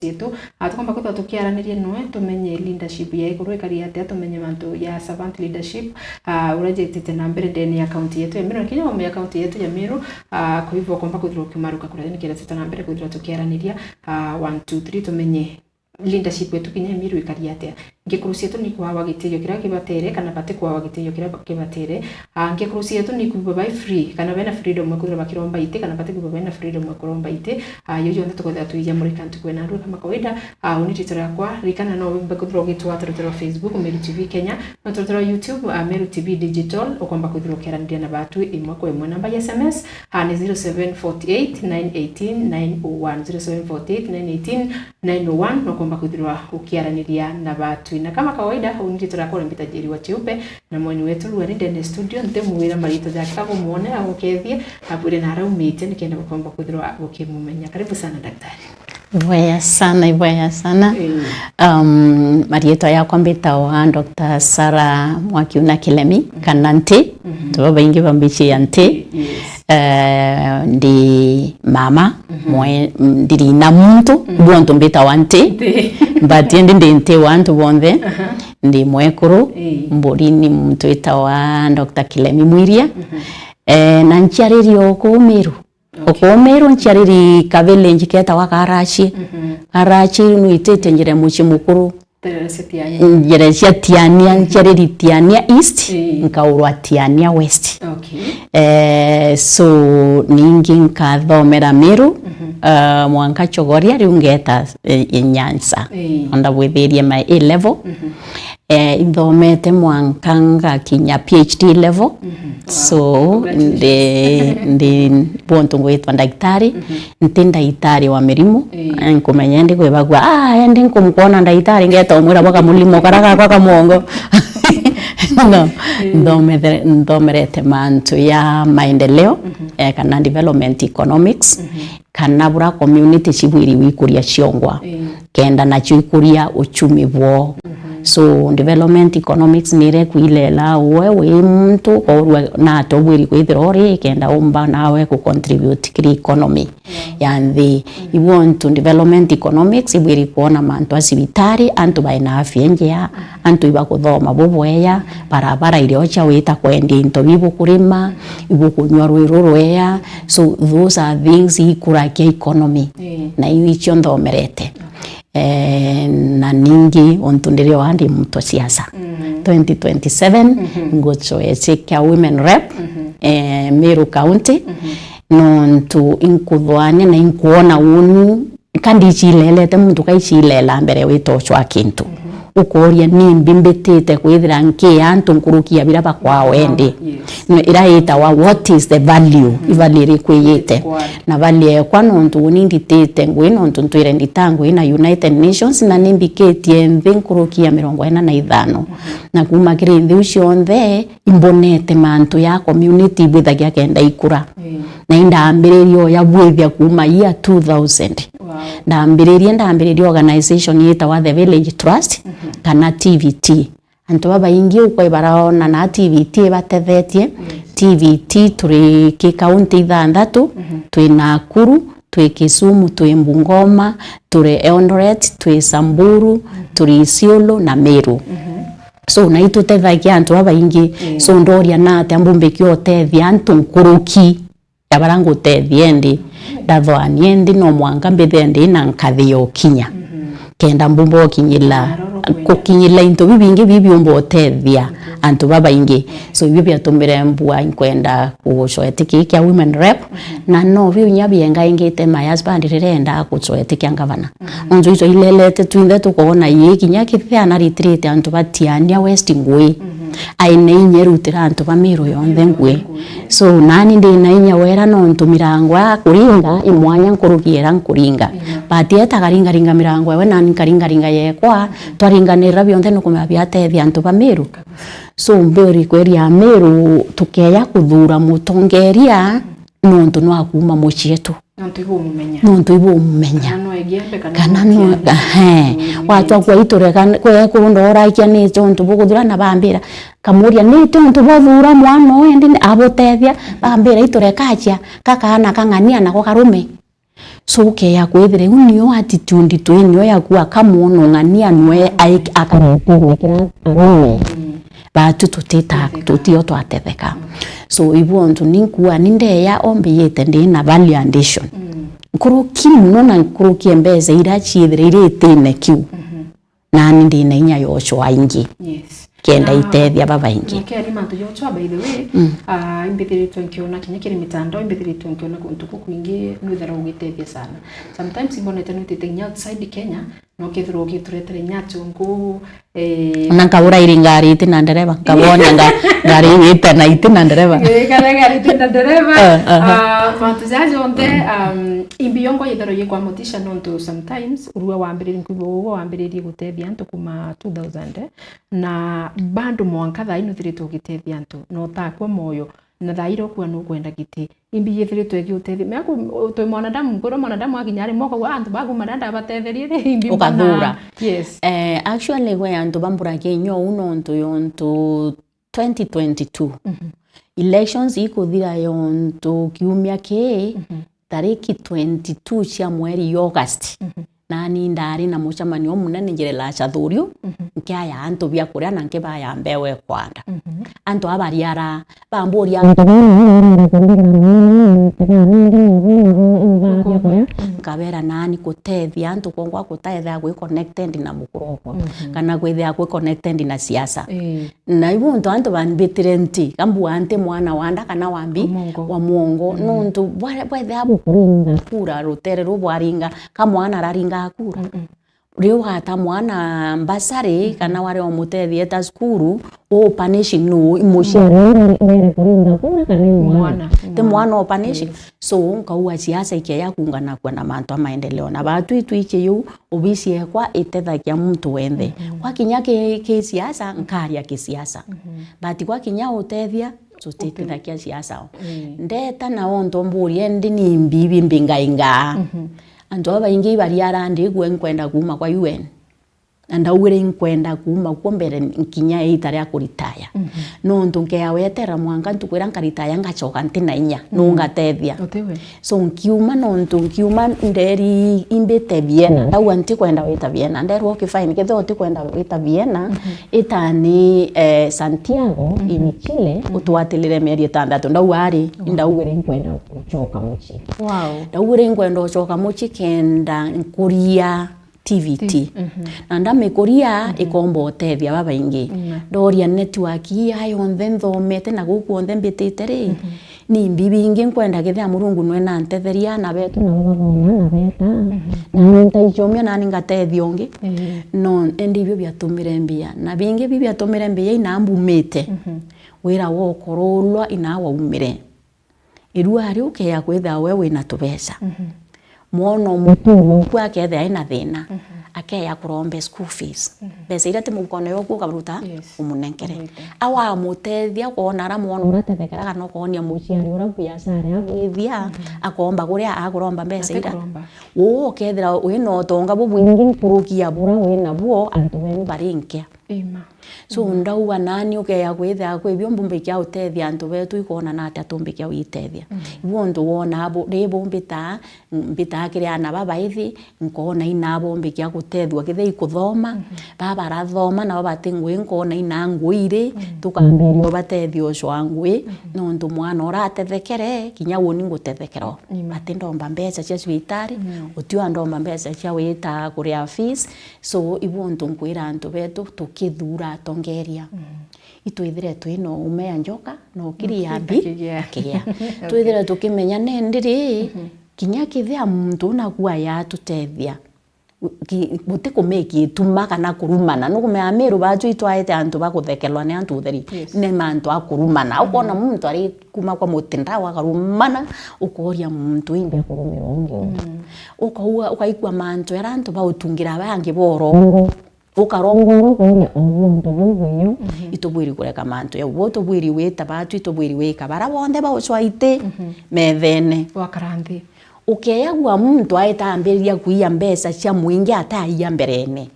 yetu atukomba ko tukiaranirie noe tumenye leadership ya iguru ikari ate tumenye mantu ya servant leadership urajectite na mbere ndeni ya county yetu ya Meru kinya wa ya county yetu ya Meru kwa hivyo komba kuthiro kimaruka kura ni kira tete na mbere kuthiro tukiaraniria 1 2 3 tumenye leadership yetu kinya Meru ikari ate ngikurucia yetu ni kwa wagitio kira kibatere kana bate kwa wagitio kira kibatere ngikurucia yetu ni kuba free kana bena freedom kuthira bakiromba ite kana bate kuba bena freedom kuromba ite yoyo ndo tukothira tuija muri kantu kwena ndu kama kawaida unititira kwa rikana no wimbe kuthira gitwa tutira Facebook Meru TV Kenya na tutira YouTube Meru TV Digital okomba kuthira kerandia na batu imwe kwa imwe namba ya SMS ni 0748918901 0748918901 okomba kuthira ukiaraniria na batu na kama kawaida unititira kwa mbita jeri wa cheupe na mwani wetu Luani Dene Studio ntemuwira marito jaka kumuone au kethie abure na raumite nikenda kukomba kuthira ukimumenya. Karibu sana daktari. Ibwaya sana. Marieto yakwa mbitawa Dr. Sarah Mwakiuna Kilemi kana nti tuba ingi bambichi ya nti ndi mama ndiri na muntu bonto mbitawa nti but ndi nti wantu bonde ndi mwekuru mbori ni muntu itawa Dr. Kilemi Mwiria na nchiariri okumiru Okomero nchariri kabele njiketa wakarachi arachi nuitete njire muchi mukuru njire cia Tiania nchariri Tiania East nkaurwa Tiania West so ningi nkathomera Meru mwanka chogoria riungeta Nyanza onda bwithirie my A level thomete mwankanga kinya PhD level so ndi bonto ngwitwa daktari ndaitari wa mirimu nkumenya ndi kwebagwa ndi nkumkona ndaitari ngeta umwira baka mulimo karaka kwa kamongo no ndomerete mantu ya maendeleo kana development economics kana bura community chibwiri wikuria chiongwa kenda na chikuria uchumi bwo so development economics nire kuilela wewe mtu orwe na tobwiri kwithirori kenda umba nawe ku contribute kiri economy yani you want to development economics ibwiri kuona mantu asibitari antu baina afya njea antu iba kuthoma bobweya barabara iliocha wita kwendi into bibu kurima ibu kunyorwe rorweya so those are things ikurakia economy na icho ndomerete na ningi ontundire wandi mtu siasa 2027 ngocho echekia women rep Meru County nontu inkudhwane na inkuona unu kandi chilelete mtu kaichilela mbere witochwa kintu ukoria nimbi mbitite kwithira nki antu nkurukia bila bakwa wende iraita wa what is the value ivalire kwiyete na value kwa nontu ninditite ngwino nontu ntwire nditangu ina United Nations na nimbiketie nkurukia 45 na kuma kirindi ucio nthe imbonete mantu ya community bwithagia kenda ikura na indambiririo ya bwithia kuma year 2000 ndambiririe organization yeta wa the Village Trust kana TVT antu baba ingi uko ibaraona na TVT batethetie TVT turi ki county ithandatu twi Nakuru twi Kisumu twi Bungoma turi Eldoret twi Samburu turi Isiolo na Meru so na itutethagia antu baba ingi so ndoria na tambumbe kiotethia antu nkuruki yabarangu tethiendi ndathwanie ndi no mwanga mbethendi na nkathio kinya kenda mbumbo kinyila kukinyila into bibingi bibyombo tethia antu baba ingi so bibya tumire mbua inkwenda kugocoetiki kia women rep na no biunya bienga ingite mayas bandirenda kucoetikia ngavana onzo izo ilelete twinde tukona yikinya kithia na retreat antu batiania West ngwe aine nyerutira antu bamiro yonthe ngwe so nani ndi na inya wera no ntumirangwa kuringa imwanya nkurugiera nkuringa batieta garinga mirango we nani karinga yekwa twaringanira byonthe no kumabya tethia antu bamiro so mberi kweria Meru tukeya kuthura mutongeria nontu no akuma muchietu nontu ibo mumenya kana no watu akwa iture kwe kurondora kia ni tontu bukuthura na bambira kamuria ni tontu bothura mwana endi abotethia bambira iture kachia kakana kangania na ko karume so ukeya kwithire unio attitude twinio yaku akamuono ngania nwe akaretene kira arume batu tutio twatetheka so ibontu ninkua nindeya ombiyete ndina value addition kuruki muno na kuruki embeza irachithire iretene kiu nani ndina inya yocho aingi kenda itethia baba ingi keri mantu yocho by the way imbithiritwe nkiona kinya kiri mitandao imbithiritwe nkiona kuntu kuingi nwithara ugitethia sana sometimes ibonete nwitite nya outside Kenya no kethiro gituretere nyatungu nankabura iringari tina ndereva kabona ngari ita na itina ndereva ngari ita ndereva mantu zaje onde imbiongo yithero yekwa motisha nonto sometimes urua wambiriri nkubo wambiriri gutethia antu kuma 2000 na bando mwanka tha ino thiritwe gitethia antu no takwa moyo na thairo kwa no kwenda giti imbi yethiritwe giutethia meku to mwanadamu ngoro mwanadamu akinyari moko wa antu bagu madanda batetherie imbi ukadhura yes actually we antu bambura kenyo uno nto yonto 2022 elections ikuthira yonto kiumia ke tariki 22 cia mweri August nani ndari na mucamanio munene njirela chathuriu nkiaya antu bia kuria na nkibaya mbewe kwanda antu abariara bamburia kabera nani kutethia antu kongwa kutethia gwi connected na mukuroko kana gwithia gwi connected na siasa na ibuntu antu banbitire nti kambu ante mwana wanda kana wambi wa muongo nontu bwethia bukuringa kura rutere rubwaringa kamwana raringa akura riu hata mwana mbasari kana wale omutethie ta skuru o punish no emotion rere kuringa kura kana mwana te mwana o punish so nkauwa siasa ikiya kungana kwa na manto maendeleo na batu itwiche yu obisi ekwa itethakia mtu wenthe kwa kinya ke siasa nkaria ke siasa bati kwa kinya utethia tutethakia siasa ndeta na onto mburi ndi ni mbibi mbingainga anto abaingi bariara ndi kwenda kuma kwa UN andawire nkwenda kuma kumbere nkinya itare akuritaya no ndunge yawetera mwanga ntukwira nkaritaya ngachoka ntina inya no ngatethia so nkiuma no nkiuma nderi imbete Vienna ndawa nti kwenda wita Vienna nderwo kifine ketho ti kwenda wita Vienna itani Santiago in Chile utwatilire meri 6 ndawari ndawire nkwenda kuchoka muchi ndawire nkwenda kuchoka muchi kenda nkuria TVT na ndamekuria ikombo otethia baba ingi doria network yayo nthomete na guku onthe mbitite ni bibi ingi nkwenda githia murungu nwe na ntetheria na betu na bathoma na beta na ntaichomia na ningatethia ongi no ndibyo byatumire mbia na bingi bibyatumire mbia ina mbumite wira wo korolwa ina waumire irua ri ukeya kwitha wewe na tubesa mwono mutumu kwa kethe ina thina akeya kurombe school fees besa ira te mukone yo kukaruta umunenkere awa mutethia kuona ra mwono uratethekera kana konia muciari ura biashara agwithia akomba kuria akuromba besa ira wo kethira wino tonga bubwingi kurukia bura wina buo antu benu barinkia so ndauwa nani ukeya kwitha kwibyo mbumbikia utethia antu betu ikona na ata tumbikia uitethia ibondu wona abo rebo mbita kiria na baba ithi nkona ina bombikia gutethwa kithe ikuthoma baba rathoma na baba tingwe nkona ina nguire tukamberio batethio cwa ngui no ndu mwana uratethekere kinya woni ngutethekero ati ndomba mbeca cia cibitari utio ndomba mbeca cia wita kuria fees so ibondu nkwira antu betu tukithura tongeria itwithire twino umea njoka no kiri yabi kigia twithire tukimenya nendiri kinya kithia muntu na kuwa ya tutethia butiko meki tuma kana kurumana no kumea meru baju itwaite antu bakuthekelwa ne antu theri ne mantu akurumana ukona muntu ari kuma kwa mutinda wa karumana ukoria muntu imbe kurumira ongo ukaigwa mantu era antu bautungira bangi borongo ukarongoro kone omuntu bugwiyo itobwiri kureka mantu ya woto bwiri weta batu itobwiri weka barabonde bawchwaite methene wakaranthi ukeyagwa muntu aitambiria kuia mbesa cia mwingi ataiya mberene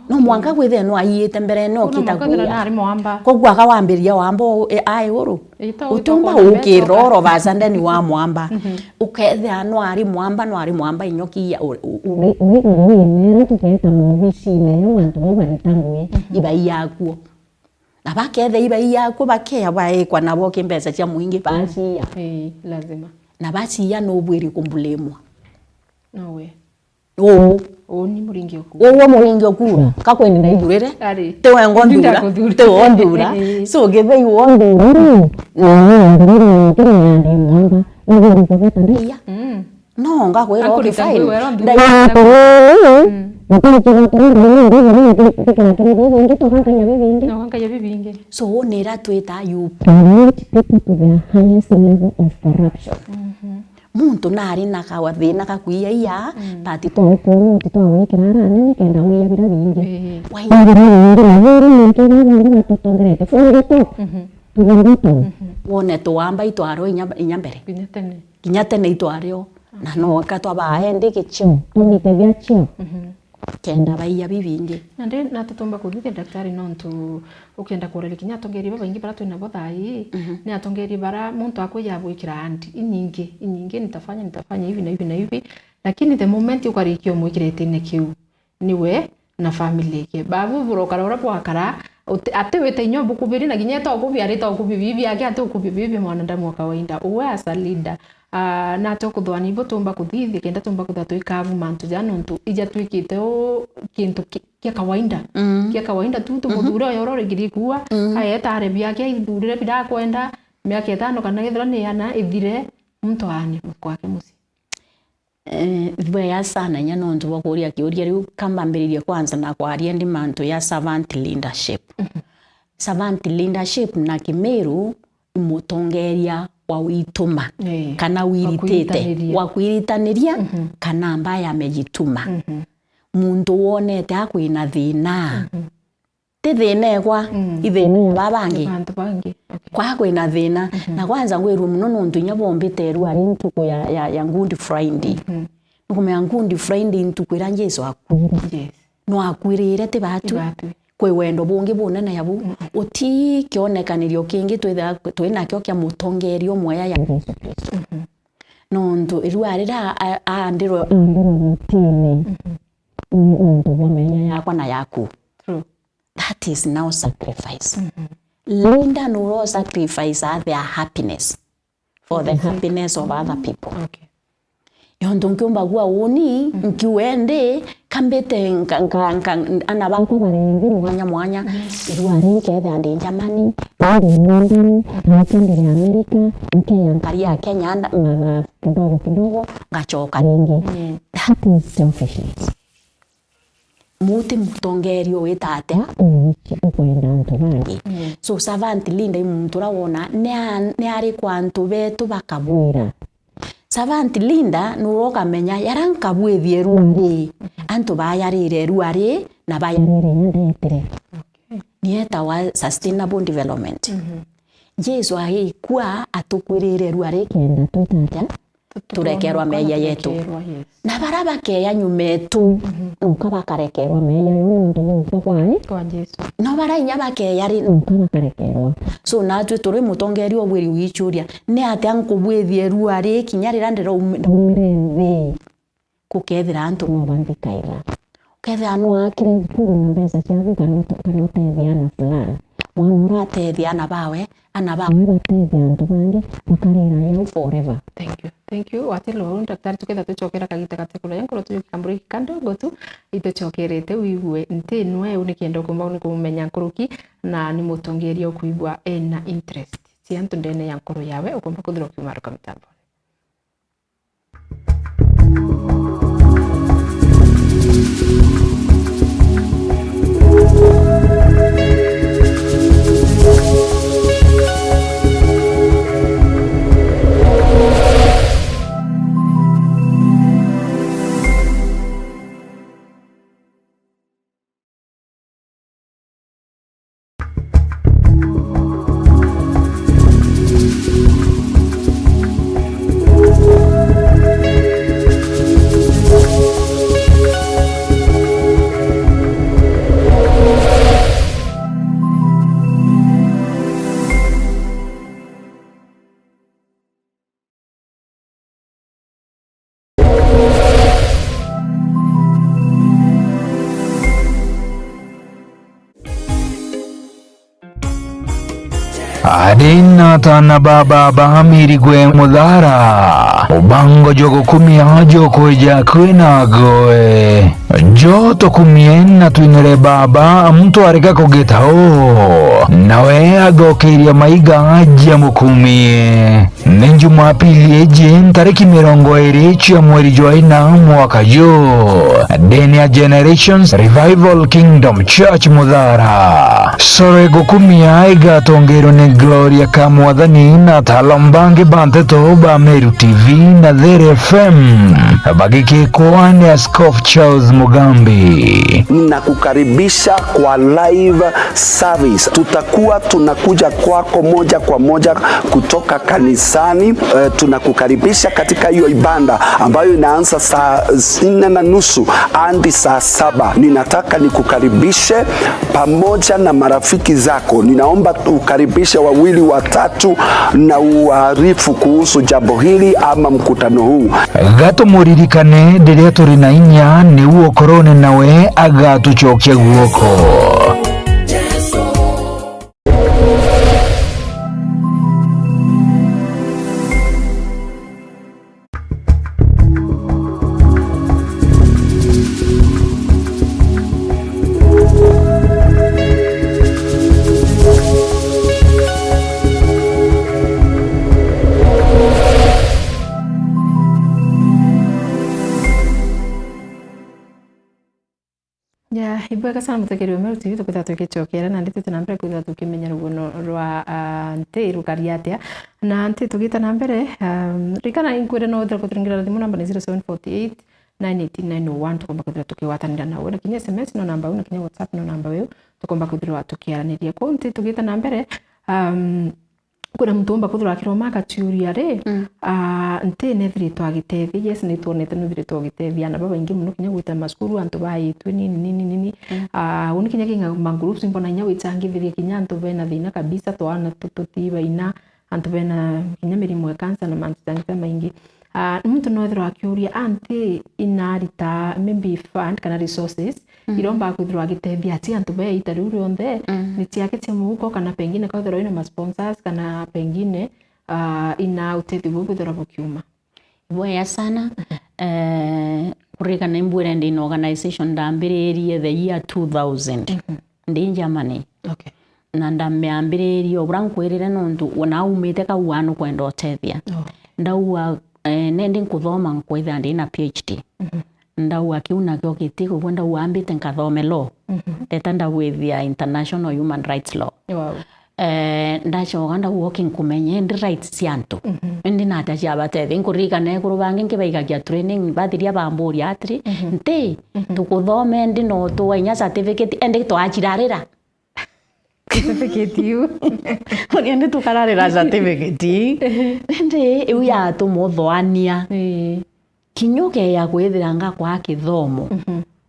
no mwanga gwithe no ayite mbere no kitakuya na ari mwamba kogwa akawambiria wambo ai uru utumba ukiroro bazande ni wa mwamba ukethe no ari mwamba inyoki ya nero tuketa mubisi ne wantu baritangwe ibai yakuo na bakethe ibai yakuo bakea baekwa nabo kimbesa cia muingi basi ya lazima na basi ya no bwiri kumbulemwa nowe ni muringi oku muringi okura kakwenda iburere te wengo ndura te ondura so geve you ondura no ngakwera okay fine so nera tweta you muntu nari nakawa thina kakuia ya tati to wikirara nini kenda wiya bira bingi wone tuwamba itwaro inya mbere kinya tene itwario na no katwaba hende kicho tugite biacho kenda baiya bibingi nande natutumba kuthithia daktari nontu ukenda kurele kinya tongeri baba ingi bara twina bothai ni atongeri bara muntu akuya gwikira andi inyingi nitafanya hivi na hivi lakini the moment ukarikio mwikirete ne kiu niwe na family yake babu burokara ora bwakara ate wete nyombo kubiri na ginya to kubiri to kubibi yake ate kubibi mwanadamu wa kawaida uwe as a leader na to kuthwani bo tumba kuthithia kenda tumba kuthatu ikavu mantu jano ntu ija twikite o kintu kia kawaida tu muthura yorore girikua ayeta are biake ithurire bida kwenda miaka 5 kana githira ni ana ithire muntu ane kwake musi ya sana nya nontu bakuria kiuria riu kambambiririe kwanza na kwaria ndi mantu ya servant leadership servant leadership na Kimeru mutongeria wa wituma kana wiritete wa kwiritaniria kana ambaye amejituma muntu wonete akwina thina te thina egwa ithina babangi kwa kwina thina na kwanza ngwiru muno nontu nya bombite ru ari ntuko ya Good Friday nukumya Good Friday ntukwira Jesu akwire no akwirire te batu kwe wendo bungi bunene yabu uti kionekanirio kingi twina kyo kya mutongerio moya ya Yesu Kristo nontu iru arira andiro tini ndo wamenya yakwa na yaku that is now sacrifice linda no sacrifice their happiness for the happiness of other people yondo nkiomba gwa uni nkiwende kambete ana banko barengi mwanya iru ari kethe andi Germany andi London andi America Kenya karia Kenya na kidogo ngachoka ringi that is selfishness muti mutongerio witate ukwenda ntu bangi so servant leader muntu rawona ne ari kwantu betu bakabwira servant leader nuroka menya yarankabwithie ruari antu bayarire ruari na bayarire ndetere nieta wa sustainable development Jesu agikua atukwirire ruari kenda tutata turekerwa meya yetu na baraba keya nyumetu ukabakarekerwa meya yondu kwa Jesu no barainya bakeya ri ukabakarekerwa so na twi turi mutongeri obwiri wichuria ne ate nkubwithie ruari kinyarira ndero umire kukethira antu no bangikaira kethe anu akire kuru na mbesa cia kana utethia na fulani mwana atethia na bawe ana ba batethia antu bangi bakarira yo forever. Thank you watelo daktari tuketha tuchokera kagita katekula yankoro tuyukamburi kando gotu itochokerete wiwe nti nwe unikiendo kumba unikumenya nkuruki na ni mutongeria okuibwa ena interest si antu ndene yankoro yawe ukumba kuthira kumaruka mitambo. Adina tana baba bahamiri gwe mudhara ubango jogo kumia joko ijakwe nagoe joto kumiena tuinere baba mtu arika kogeta nawe agokeria maiga ajia mukumie nenju mapili ejen tariki 20 mweri joina mwaka jo Denia Generations Revival Kingdom Church Mudhara sore gokumia aiga tongero ne Gloria Kamwadhani na talambange bante toba Meru TV na There FM bagiki kwani Askofu Charles Mugambi. Nakukaribisha kwa live service. Tutakuwa tunakuja kwako moja kwa moja kutoka kanisani. Tunakukaribisha katika hiyo ibada ambayo inaanza saa 4:30 hadi saa 7. Ninataka nikukaribishe pamoja na marafiki zako. Ninaomba ukaribishe 2 watatu na uarifu kuhusu jambo hili ama mkutano huu. Gato muririkane diria turi na inya ni uo korone nawe agatuchokia guoko. Ibwega sana mutekerewe Meru TV tukwita tukichokera na ndite tunambere kwitha tukimenya rugono rwa nte rukari atia na nte tugita na mbere rikana inkwire no thira kuturingira thimu namba ni 0748 98901 tukomba kuthira tukiwatanira nawe na kinya SMS no namba una kinya WhatsApp no namba wewe tukomba kuthira tukiaraniria ko nte tugita na mbere kuna mtumba kuthura kiroma katuria ri nte nethiri twagitethi yes ni tuonete nethiri twagitethi na baba ingi muno kinya gwita maskuru antu baitwe nini uni kinya kinga mangroups mbona nya witangithiria kinya antu bena thina kabisa twana tututiba ina antu bena kinya mirimo ya cancer na mantangita maingi mtu nothira akiuria anti inarita maybe fund kana resources iromba kuthura gitethi ati antu be itari rionthe ni tiaketie muhuko kana pengine kathira ina ma sponsors kana pengine ina utethi bukuthira bukiuma boya sana kurika na mbwira ndi organization ndambiririe the year 2000 ndi Germany okay na ndambeambiririe obrankwirire nontu ona umite ka wanu kwenda utethia ndauwa nende nkuthoma nkwitha ndi na PhD ndauwa kiuna kyo kitiko kwenda uambite nkathome law teta ndawithia international human rights law wow ndachoka ndauwoke nkumenye ndi rights ciantu ndi nata cia batethi nkurika ne kurubange nkibaigagia training bathiria bamburi atri nti tukuthome ndi no tuwainya certificate ende twachirarira certificate you ndi tukararira certificate ndi iu ya tumuthoania kinyoke ya kwithira nga kwa kithomo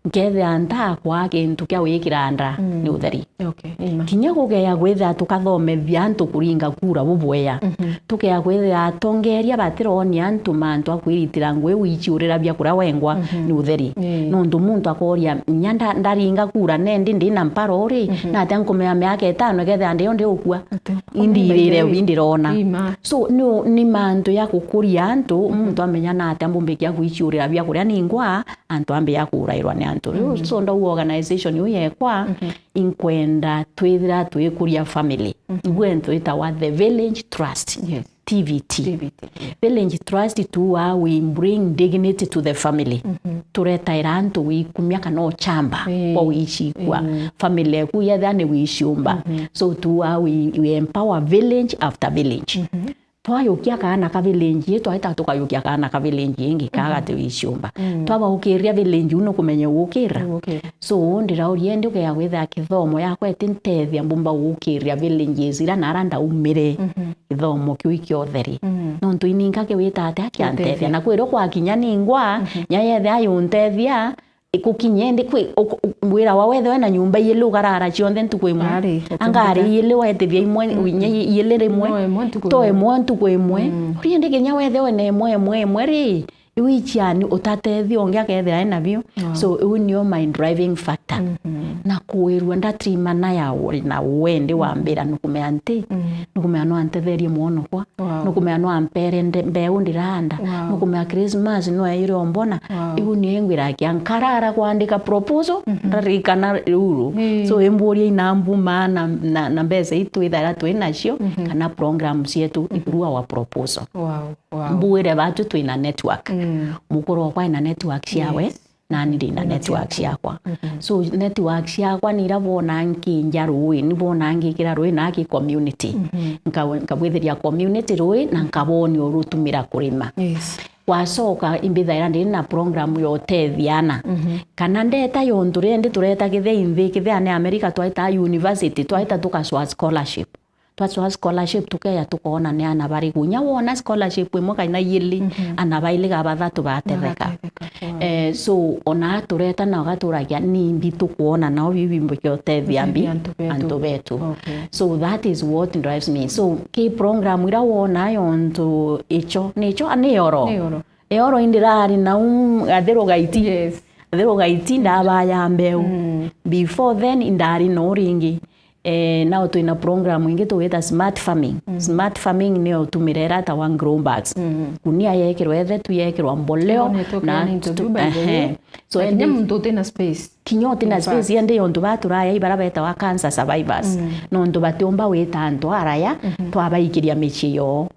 ngethira nda kwa kintu kia wikiranda ni utheri okay kinya kugeya gwithira tukathomethia antu kuringa kura bubweya tukeya gwithira tongeria batironi antu mantu akwiritira ngwe wichiurira bya kura wengwa ni utheri nondu muntu akoria nyanda ndaringa kura nendi ndina mparo ri na atankomea miaka 5 gethira ndi ndi ukua indirire windirona so no ni mantu ya kukuria antu muntu amenya na atambumbikia kwichiurira bya kura ningwa antu ambe ya kurairwa ni antu so ndo organization yo yekwa inkwenda twithira twikuria family ngwentu itawa the Village Trust TVT. Village Trust tuwa we bring dignity to the family tureta irantu wikumya kana ochamba kwa wiishi kwa family yaku yathane wiishumba so tuwa we empower village after village twayukia kana ka village yetu aita tukayukia kana ka village ingi kaga te wishumba twaba ukiria village uno kumenya ukira so ndira uriende ukia gwitha kithomo yakwa etintethia mbumba ukiria villages ira naranda umire kithomo kiwiki otheri nontu ininga ke wita ate akiantethia na kwiro kwa kinya ningwa nyayethe ayuntethia ikukinyende kwi wira wa wethe na nyumba yelu garara chionde ntukwemwe angari yelu wetethia imwe yelere mwe to emwe ntukwemwe riende kinya wethe ne emwe ri iwichiani utatethi ongia kethira ena bio so iu nio my driving factor na kuirwa ndatrimana ya uri na wende wa mbira nukumea nti nukumea no antetherie muono kwa nukumea no ampere mbeu ndiranda nukumea Christmas no aire ombona iu ni engwira kiankarara kuandika proposal ndarikana ruru so emburia inambu na mbeza itu ithara twinacio kana program cietu irua wa proposal mbuire batu twina network mukoro kwa ina network ciawe na niri na network ciakwa so network ciakwa nirabona nkinja rui nibona ngikira rui na ki community nkabwitheria community rui na nkaboni urutumira kurima wacoka imbithaira ndi na program yo tethiana kana ndeta yondure ndi tureta githei kithiane America twaita university twaita tukaswa scholarship twaswa scholarship tukeya tukona ne ana bari gunya wona scholarship imwe kaina yili ana baile ga bathatu batetheka so ona tureta na gaturagia nimbi tukuona nao bibimbo kyo tethiambi antu betu so that is what drives me so ki program ira wona yonto icho nicho anioro eoro indirari na athero gaiti athero gaiti ndaba ya mbeu before then indari no ringi now tuina program ingi tuweta smart farming smart farming nio tumirera ta one grow bags kunia yekirwa ethe tuyekirwa mboleo na so ende mtu tena space kinyote na space yende yondu baturaya ibara beta wa cancer survivors no ndu batomba weta antu araya twabaikiria michiyo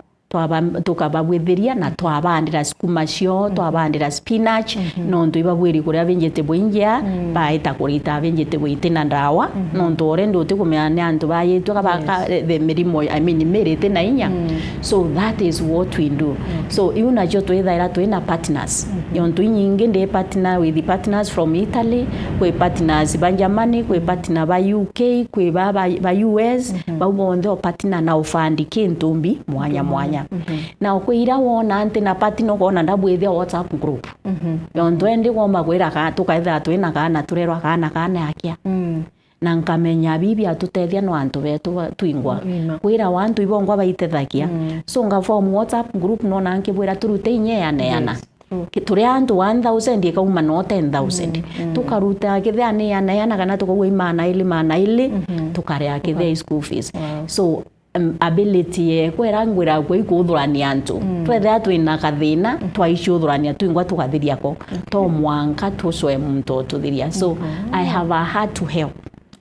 tukababwitheria na twabandira skuma cio twabandira spinach no ndu ibabwiri kuria vegetable ingia baita kurita vegetable itina ndawa no ndu ore ndu tikumeane antu bayitu kabaka the mirimo merete na inya so that is what we do so iuna jo twithaira twina partners yondu nyingi ndi partner with the partners from Italy kwe partners ba Germany kwe partner ba UK kwe ba US ba bondo partner na ufandi kintumbi mwanya na ukwira wona ante na party no kona ndabwithia WhatsApp group yondo ndi gomba kwira ka tukaitha twina kana turerwa kana yakia na nkamenya bibi atutethia no antu betu twingwa kwira wantu ibongwa baitethakia so nga form WhatsApp group no nanke bwira turute inyeana turi antu 1000 ikauma no 10000 tukaruta kithane yana kana tukauwa imana ili tukaria kithia school fees so ability kwera ngwira gwe ikuthurania antu twethe twina kathina twaicithurania twingwa tugathiria ko to mwanka tuswe muntu tuthiria so I have a heart to help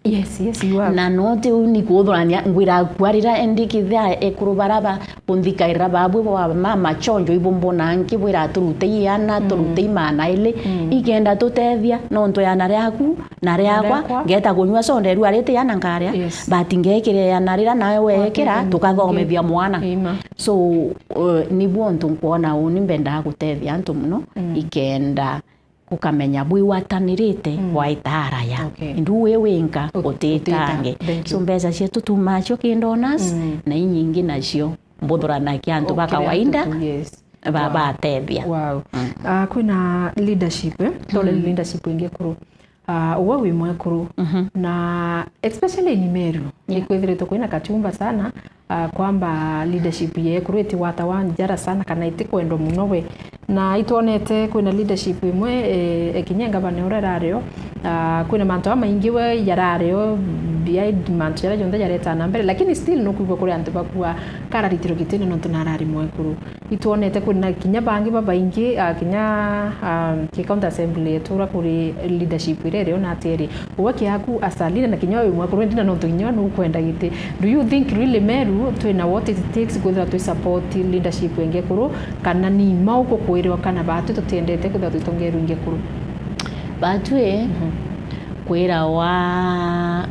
yes you have na note uni kuthurania ngwira kwarira endikithia ekurubaraba kunthikaira babu wa mama chonjo ibombona nkibwira turute yana turute imana ile igenda tutethia no nto yana riaku na riakwa ngeta kunywa sonde ru arite yana ngaria batingekire yana rira nawe wekera tukathomethia mwana so ni bontu kuona uni mbenda gutethia antu muno ikenda kukamenya bwi watanirite wa itaraya ndu wenga utitange so mbeza cietu tumacho kindonas na inyingi nacio mbuthurana kiantu bakawaida baba atethia kwina leadership tole leadership ingi kuru uwe wi mwekuru na especially ni Meru nikwithiritwo kwina katumba sana kwamba leadership yekuru iti watawanja sana kana itikwendo muno we na itonete kwina leadership imwe ekinyenga bane urarario kwina mantu amaingi we yarario behind mantu yara jonda yareta na mbere lakini still no kuigwa kuri antu bakua kara ritiro gitene no tunarari mwekuru itonete kwina kinya bangi babaingi kinya ki county assembly tura kuri leadership irere na ateri uwaki yaku asalina na kinya mwekuru ndina no tunyo no kwenda gite do you think really Meru twina what it takes kwithira twi support leadership wenge kuru kana ni mauko kwirwa kana batu tutendete kwithira tutongeru inge kuru batu kwira wa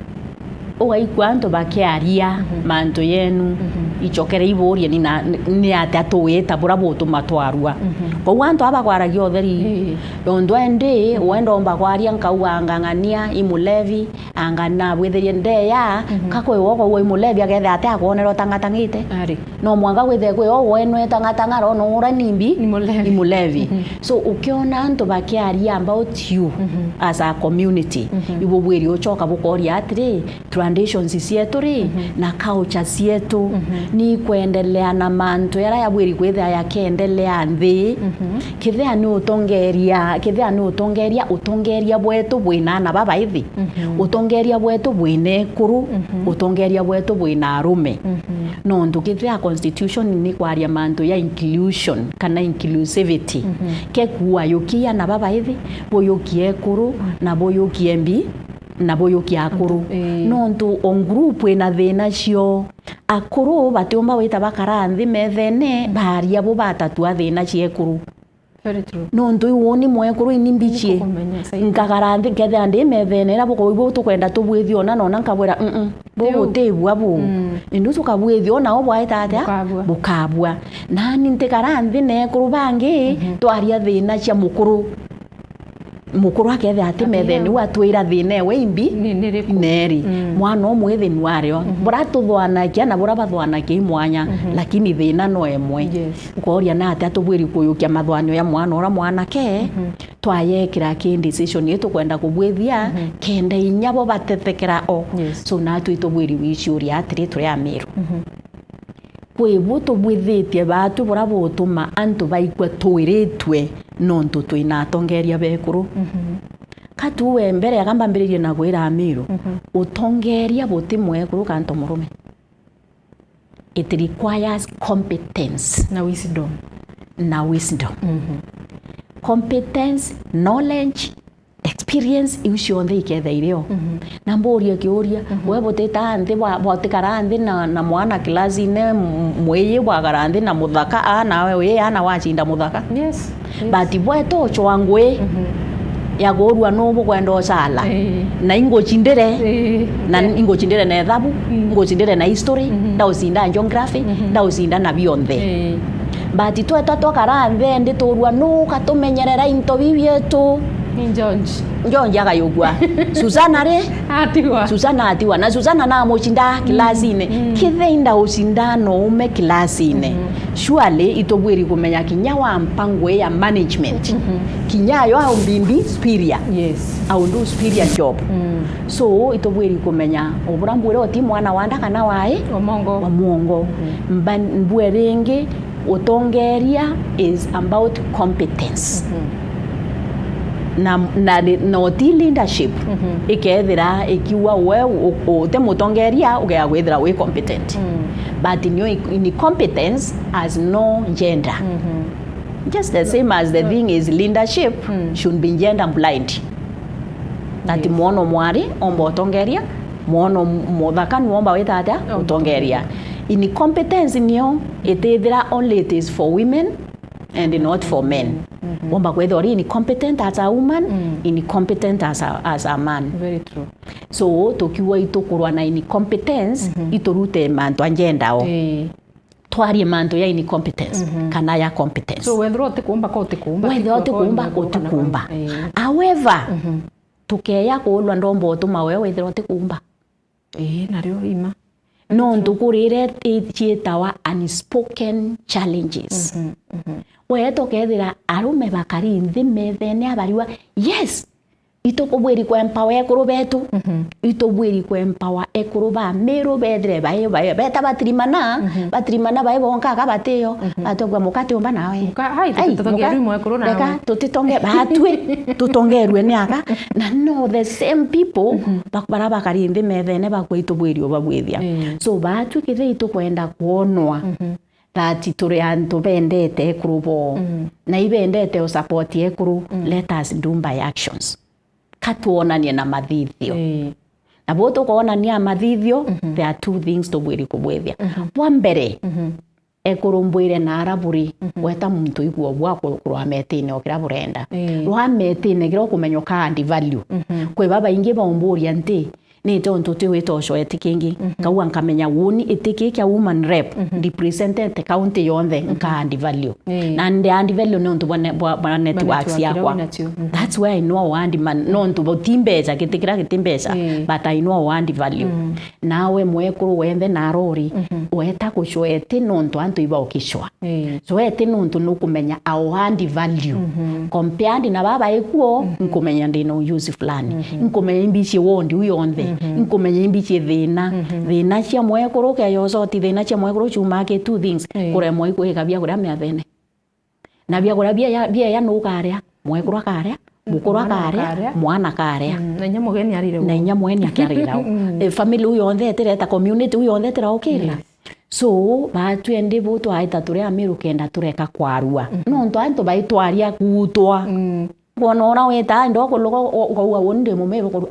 ugaikwa antu bakiaria mantu yenu ichokere iborie ni ate atwita burabo tumatwarua ko wantu abakwaragia otheri yondo ende wendo mbakwaria nkauga ngangania imulevi angana bwitherie ndeya kakwe woko wo imulevi agethe ate akonero tangatangite no mwanga wethe kwe wenu etanga ro no ura nimbi ni mulevi so ukiona antu bakiaria about you as a community ibo bwiri uchoka bukoria atri traditions cietu ri na culture cietu ni kuendelea na mantu yara ya bwiri kwetha yakendelea nthi kithea ni utongeria bwetu bwina na baba ithi utongeria bwetu bwine kuru utongeria bwetu bwina arume no ndukithea constitution ni kwaria mantu ya inclusion kana inclusivity ke kuwa yukia na baba ithi boyukie kuru na boyukie mbi na boyukie akuru no ndu on group ina thina cio akuru batiomba wita bakara nthi methene baria bo batatu athina cie kuru. Very true. No ndu woni mwekuru inimbichie ngagara nthi kethe ndi methene na boko ibo tukwenda tubwithio na nona nkabwera bo tebwa bo indu tukabwithio na obwa itatia bukabwa nani ntikara nthi ne kuru bangi twaria thina cia mukuru akethe ati methene watwira thina we imbi neri mwana omwe thini wario bora tuthwanakia na bora bathwanakia imwanya lakini thina no emwe ukoria na ati atubwiri kuyukia mathwanio ya mwana ora mwanake twayekira ki decision yetu kwenda kubwithia kende inyabo batetekera so na twitubwiri wiciuria atiri turi amiru kwe buto bwithitie batu bora butuma antu baikwa twiritwe nontu twina tongeria bekuru katuwe mbere agambambiririe na gwira amiru utongeria buti mwekuru kanto murume it requires competence na wisdom competence knowledge experience icio nthe iketheirio na mboria kiuria we boteta nthi botikara nthi na mwana klasi ne mweye bwagara nthi na muthaka na we ana wachinda muthaka but bweto chwangwe ya gorua no bwendo sala na ingochindere na ethabu ingochindere na history ndausinda geography ndausinda na bionthe but twakara nthi ndi turua no katumenyerera into bibietu Njonji akayugwa Susana atiwa na Susana na mochinda kilasine kitheinda usindano ume kilasine surely itobwiri kumenya kinya wa mpango ya management kinya yo au mbimbi superior au ndo superior job so itobwiri kumenya oburambwire oti mwana wanda kana wae omongo mbwerenge utongeria is about competence na ti leadership ikethira ikiwa we te mutongeria ugea gwithira we competent but in competence has no gender just the same as the thing is leadership should be gender blind that mwono mwari omba utongeria mwono muthaka nuomba witata utongeria in competence niyo itethira only it is for women and not for men omba kwetha ori incompetent as a woman incompetent as a man. Very true. So tokiwa itokurwa na incompetence itorute mantu agenda o twarie mantu ya incompetence kana ya competence. So wethro tikumba utikumba however tukeya kulwa ndombo utuma wewe wethro tikumba nario ima no ndukurire chietawa unspoken challenges weto kethira arume bakari nthi methene abariwa yes itokobweri kwa empower ekuru betu itobweri kwa empower ekuru ba mero bedre bae beta batrimana bae bonka ka bateo atogwa mukati omba nawe tutongeru mo ekuru nawe reka tutitonge batwe tutongerwe niaka na no the same people bakbara bakari nthi methene bakwa itobweri obabwithia so batu kithe itokwenda kuonwa that turi antu bendete ekuru bo na ibendete o support ekuru let us do by actions katuonania na mathithio na boto kuonania mathithio there are two things to bwiri kubwethia wa mbere ekurumbwire na araburi weta muntu igwo bwa kurwa metine okira burenda rwa metine giro kumenyoka and value kwe baba ingi baumburia nti ni tonto tiwito sho etikingi kawa nkamenya woni etiki kya woman rep represented county yonde nka value na ndi value no ntu bwana networks yakwa that's why I know and man no ntu botimbeza kitikira kitimbeza but I know and value nawe mwekuru wende na rori weta kushwete no ntu antu iba okishwa so ete no ntu nukumenya and value compared na baba ekuo nkumenya ndino use fulani nkumenya imbichi wondi uyonde nkumenya imbichi thina cia mwekuru ke yosoti thina cia mwekuru chuma ke two things kure moiku ikabia kure meathene na bia kure bia ya nukaria mwekuru akaria mukuru akaria mwana akaria na nya mugeni arire na nya mugeni akarira family uyonde tereta community uyonde tera okira so ba twende bo twaita turi amiru kenda tureka kwarua no ndo anto baitwaria kutwa bonora weta ndo kulugo kwa wonde mumero ko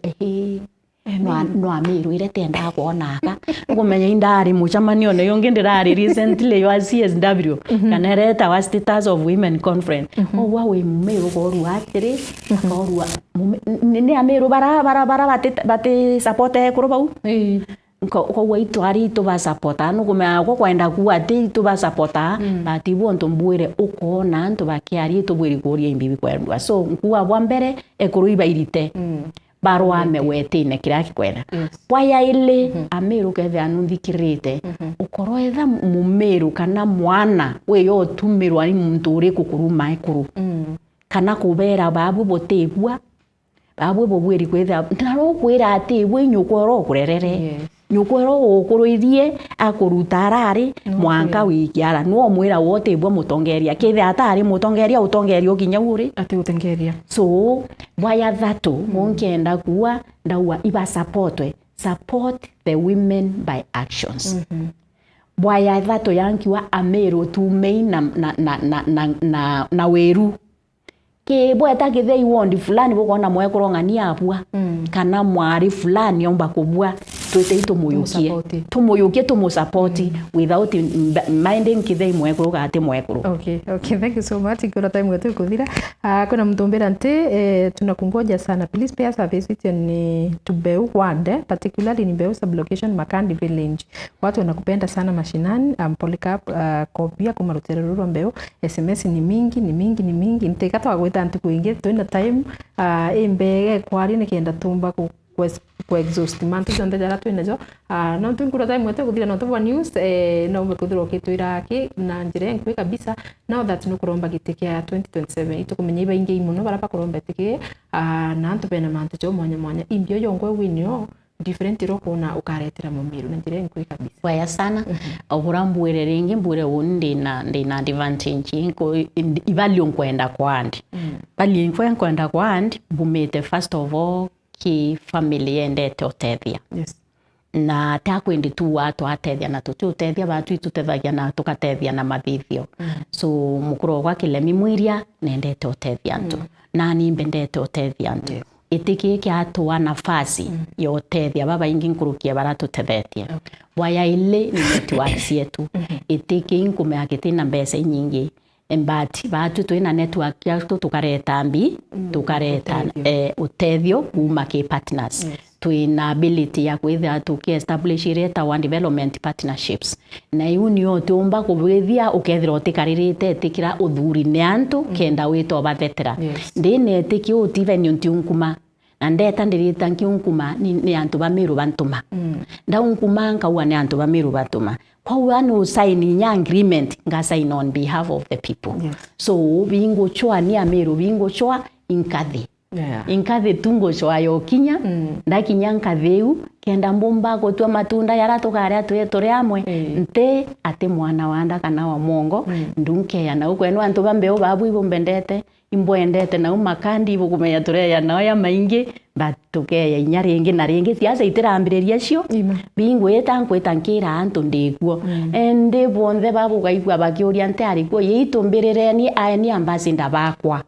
no amiru ile tenda kuonaka ngomenya indari muchamanio ne yonge ndirari recently yo CSW kanereta wa status of women conference wa we mumero ko ruatire ko ni amiru bara bate support kuro bau ko waitwari to ba supporta no kumenya ko kwenda kuati to ba supporta batibu onto mbwire uko na nto bakiari to bwiri kuria imbibi kwendwa so nkuwa bwa mbere ekuruiba irite barwa mewetine kiraki kwenda waya ile amiru kethe anunthikirite ukoro etha mumeru kana mwana we yo tumiru ari muntu uri kukuruma ikuru kana kubera babu botebwa babu bobwiri kwetha ndaro kwira ati we nyukoro kurerere nyukwero okuruithie akurutarari mwanka wikiara no mwira wote bwo mutongeria kithe atari mutongeria utongeria ukinya uri ati utongeria so waya that monkenda kuwa ndawa iba support the women by actions waya that yankiwa amero tu main na weru ke bweta kithei wondi fulani bukona mwekoro ngania abua kana mwari fulani omba kubua twete tumuyokie tumusupporti without minding kithei mwekoro gate mwekoro. Okay, thank you so much. Kuna time wetu kuthira kuna mtumbera nte tunakungoja sana, please pay us a visit ni Tubeu Ward, particularly ni Beu sublocation Makandi Village. Watu wanakupenda sana mashinani. Polycarp kopia kumaruterero Beu, SMS ni mingi ntekata wagweta nti kuingia twina time imbege kwari ni kenda tumba ku exhaust mantu jonde jara twinajo no tunkura time wetu kuthira no tuwa news no mekuthiro kitwira ki na njire nkwe kabisa now that no kuromba gitike ya 2027 itukumenya iba ingi muno barapa kuromba tike na antu bena mantu jo mwanya imbio yongwe winyo different roko na ukaretera mumiru na njire nkwe kabisa waya sana oburambwere ringi mbure wundi na advantage ko ivalio kwenda kwandi bali kwenda kwandi bumete first of all ki family endete otethia na takwendi tu watu atethia na tutethia batu tutethia na tukatethia na mathithio so mukuro gwa Kilemi mwiria nendete otethia ntu na ni mbendete otethia ntu itiki kiatwa nafasi ya otethia baba ingi nkurukia baratu tethetia waya ile ni network yetu itiki nkumea kitina mbesa nyingi embati batu twina network yato tukareta utethio kuma ke partners twina ability ya kwitha tukiestablish reta one development partnerships na unio tumba kubwithia ukethira utikaririte tikira uthuri ne antu kenda wito bavetera ndine tiki utivenio ntiunkuma na ndeta ndirita nkiunkuma ni antu bamiru bantuma ndaunkuma nkauwa ni antu bamiru batuma kwa wano sign nya agreement nga sign on behalf of the people so bingo choa ni amiru bingo choa inkathe tungo choa yokinya ndakinya nkatheu kenda mbomba gotwa matunda yara tukaria turi amwe nte ate mwana wanda kana wa mongo ndunke ya na ukwenu antu bambeo babu ibombendete imboendete na Makandi ibukumenya tureya na ya maingi batukeya inyaringi na ringi siasa itirambireria cio bingweta nkwetangira antu ndiguo ende bonde babu gaigwa bakiuria nte arikuo yitumbirire ni ambassador bakwa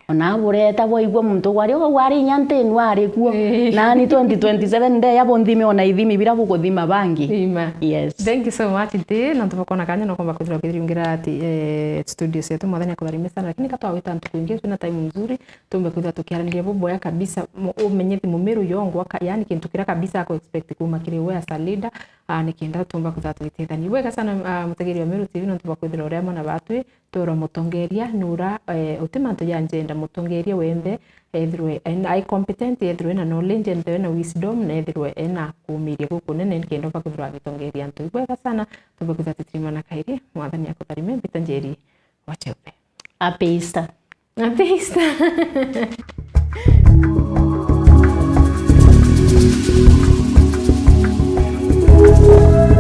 ona bureta boigwa muntu gwari gwari nyante nwari kuo na ni 2027 nde yabo ndime ona ithimi bira bukuthima bangi yes thank you so much nte na tubakona kanya no komba kuthira kithirungira ati studio yetu mwathani akutharimisa lakini katwa wita ntu kuingia tuna time nzuri tumbe kuthira tukiaraniria boboya kabisa umenye mumiru yongwa yani kintu kira kabisa ko expect kuma kiri we as a leader nikienda tumba kuzatwitethani wega sana mutegeri wa Meru TV no tuba kwithira uria mona batwi tura mutongeria nura utimanto ya njenda mutongeria wende ethirwe ai competent ethirwe na knowledge ethirwe na wisdom na ethirwe na kumiria guku nene nikienda ba kwithira gitongeria ntu wega sana tuba kuzatitrima na kairi mwathani akutarime bitanjeri wachepe Happy Easter. Happy Easter.